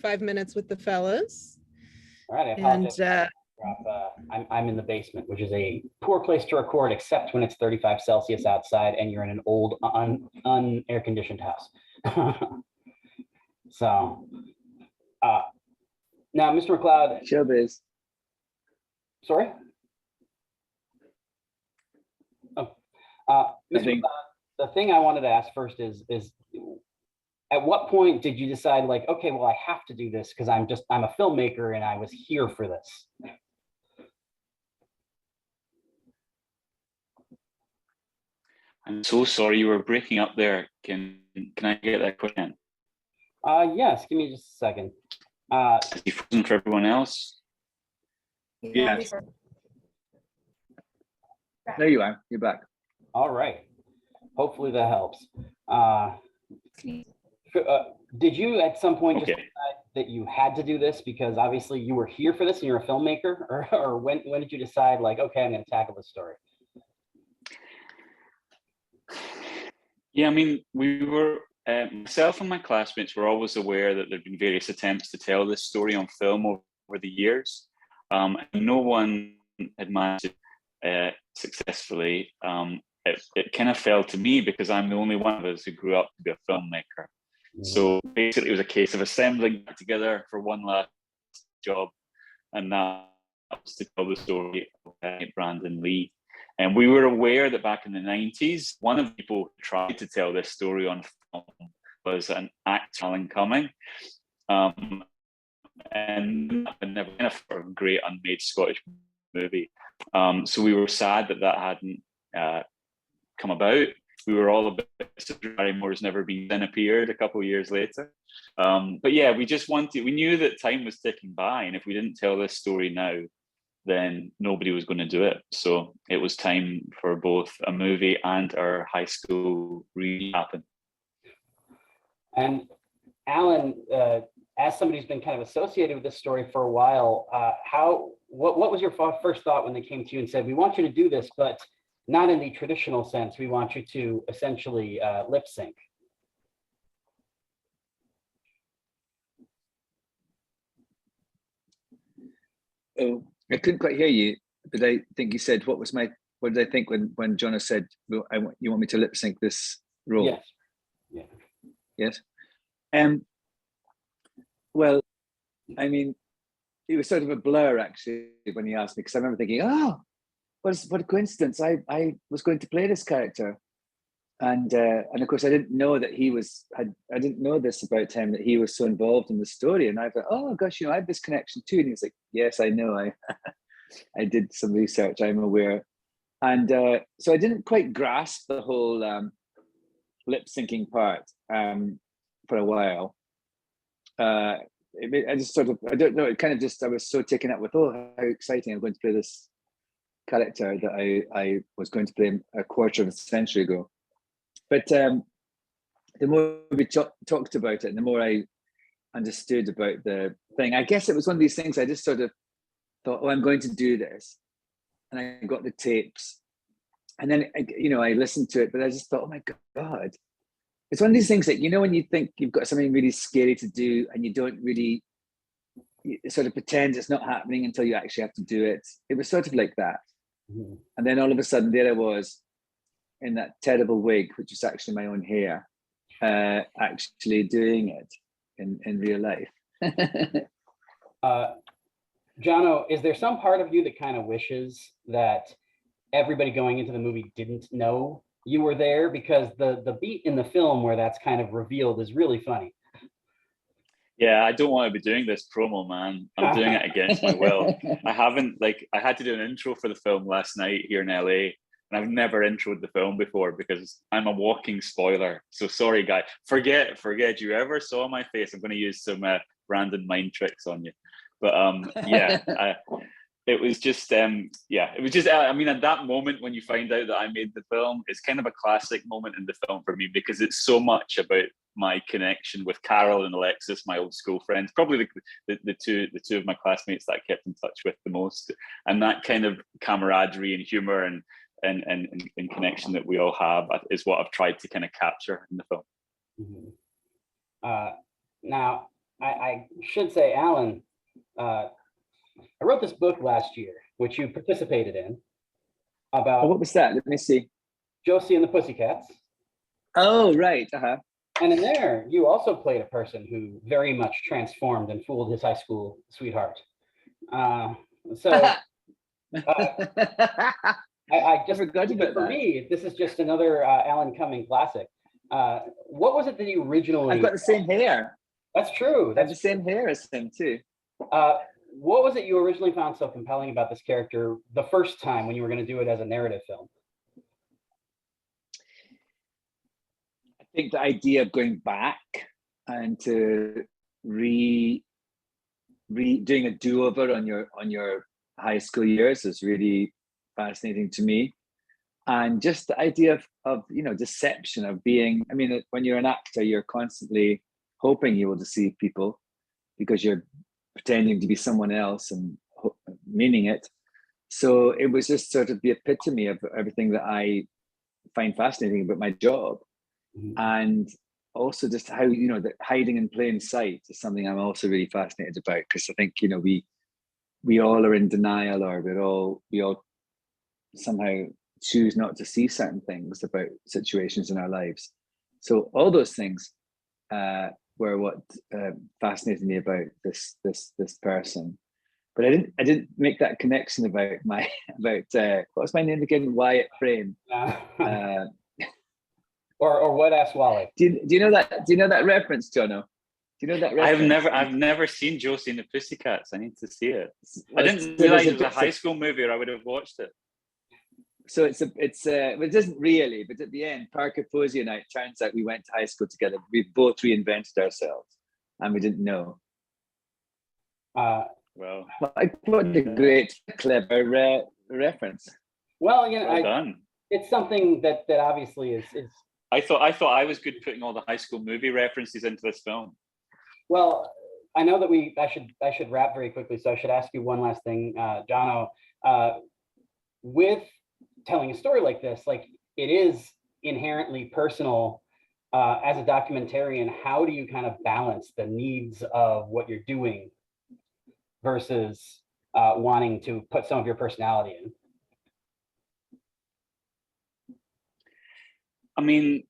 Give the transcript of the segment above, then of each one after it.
5 minutes with the fellas. All right, I apologize. I'm in the basement, which is a poor place to record, except when it's 35 Celsius outside and you're in an old, un-air conditioned house. So, now, Mr. McLeod. Showbiz. Sorry? Oh, Mr. McLeod, the thing I wanted to ask first is at what point did you decide, like, okay, well, I have to do this because I'm a filmmaker and I was here for this? I'm so sorry, you were breaking up there. Can I get that question? Yes, give me just a second. Is he frozen for everyone else? Yeah. There you are. You're back. All right. Hopefully that helps. Did you at some point just decide that you had to do this because obviously you were here for this and you're a filmmaker, or when did you decide, like, okay, I'm going to tackle this story? Yeah, I mean, we were, myself and my classmates were always aware that there'd been various attempts to tell this story on film over the years. And no one had managed it successfully. It kind of fell to me because I'm the only one of us who grew up to be a filmmaker. So basically it was a case of assembling together for one last job, and that was to tell the story of Brandon Lee. And we were aware that back in the 90s, one of the people who tried to tell this story on film was an actor, Alan Cumming. And never been a great unmade Scottish movie. So we were sad that hadn't come about. We were all a bit surprised Barrymore's never been appeared a couple of years later. But yeah, we knew that time was ticking by, and if we didn't tell this story now, then nobody was going to do it. So it was time for both a movie and our high school reunion to happen. And Alan, as somebody who's been kind of associated with this story for a while, what was your first thought when they came to you and said, we want you to do this, but not in the traditional sense, we want you to essentially lip sync? Oh, I couldn't quite hear you, but I think you said, what did I think when Jono said, well, you want me to lip sync this role? Yes. Yeah. Yes. Well, I mean, it was sort of a blur actually when he asked me, because I remember thinking, what a coincidence! I was going to play this character, and of course I didn't know that I didn't know this about him, that he was so involved in the story. And I thought, oh gosh, I had this connection too. And he was like, yes, I know. I did some research. I'm aware. And so I didn't quite grasp the whole lip syncing part for a while. I just sort of, I don't know, it kind of just, I was so taken up with, how exciting, I'm going to play this character that I was going to play a quarter of a century ago. But the more we talked about it, and the more I understood about the thing, I guess it was one of these things I just sort of thought, I'm going to do this. And I got the tapes. And then, I listened to it, but I just thought, oh my God. It's one of these things that, when you think you've got something really scary to do and you don't really, you sort of pretend it's not happening until you actually have to do it. It was sort of like that. Mm-hmm. And then all of a sudden there I was in that terrible wig, which is actually my own hair, actually doing it in real life. Jono, is there some part of you that kind of wishes that everybody going into the movie didn't know you were there? Because the beat in the film where that's kind of revealed is really funny. Yeah, I don't want to be doing this promo, man. I'm doing it against my will. I had to do an intro for the film last night here in LA, and I've never introed the film before because I'm a walking spoiler. So sorry, guys. Forget you ever saw my face. I'm going to use some Brandon mind tricks on you. But it was just, I mean, at that moment when you find out that I made the film, it's kind of a classic moment in the film for me because it's so much about my connection with Carol and Alexis, my old school friends, probably the two of my classmates that I kept in touch with the most, and that kind of camaraderie and humor and connection that we all have is what I've tried to kind of capture in the film. Mm-hmm. Now, I should say, Alan, I wrote this book last year, which you participated in, Oh, about what was that? Let me see. Josie and the Pussycats. Oh, right. And in there, you also played a person who very much transformed and fooled his high school sweetheart. So I just forgot about for that. me, this is just another Alan Cumming classic. What was it that you originally? I've got the same hair. That's true. I have That's the same hair as him too. what was it you originally found so compelling about this character the first time when you were going to do it as a narrative film? I think the idea of going back and to doing a do-over on your high school years is really fascinating to me. And just the idea of deception, of being, I mean, when you're an actor, you're constantly hoping you will deceive people because you're pretending to be someone else and meaning it. So it was just sort of the epitome of everything that I find fascinating about my job. Mhm. And also just how, that hiding in plain sight is something I'm also really fascinated about, because I think, we all are in denial, or we all somehow choose not to see certain things about situations in our lives. So all those things were what fascinated me about this person. But I didn't make that connection about what was my name again? Wyatt Frame. Or what asked Wally? Do you know that reference, Jono? Do you know that reference? I've never seen Josie and the Pussycats. I need to see it. I Well, didn't so realize there's it was a high school movie, or I would have watched it. So well, it isn't really, but at the end, Parker Posey and I, it turns out we went to high school together. We both reinvented ourselves, and we didn't know. Well, What a great, clever reference. Well, well done. It's something that obviously is. I thought I was good putting all the high school movie references into this film. Well, I know that I should wrap very quickly, so I should ask you one last thing, Jono. With telling a story like this, like, it is inherently personal. As a documentarian, how do you kind of balance the needs of what you're doing versus wanting to put some of your personality in? I mean,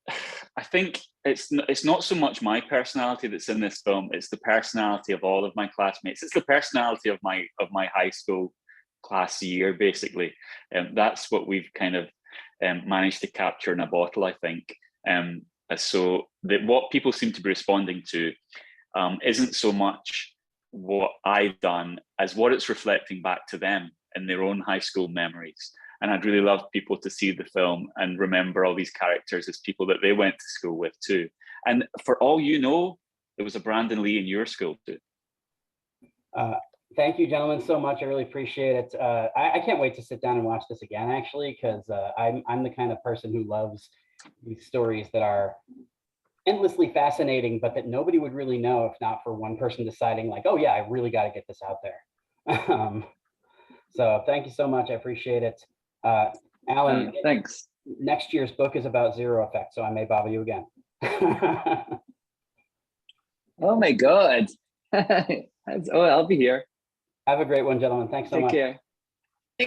I think it's not so much my personality that's in this film. It's the personality of all of my classmates. It's the personality of my high school class year, basically. That's what we've kind of managed to capture in a bottle, I think. So that what people seem to be responding to isn't so much what I've done as what it's reflecting back to them in their own high school memories. And I'd really love people to see the film and remember all these characters as people that they went to school with too. And for all you know, there was a Brandon Lee in your school too. Thank you, gentlemen, so much. I really appreciate it. I can't wait to sit down and watch this again, actually, because I'm the kind of person who loves these stories that are endlessly fascinating, but that nobody would really know if not for one person deciding, like, oh yeah, I really got to get this out there. So thank you so much. I appreciate it. Alan, thanks. Next year's book is about Zero Effect, so I may bother you again. Oh my God. I'll be here. Have a great one, gentlemen. Thanks so much. Take care.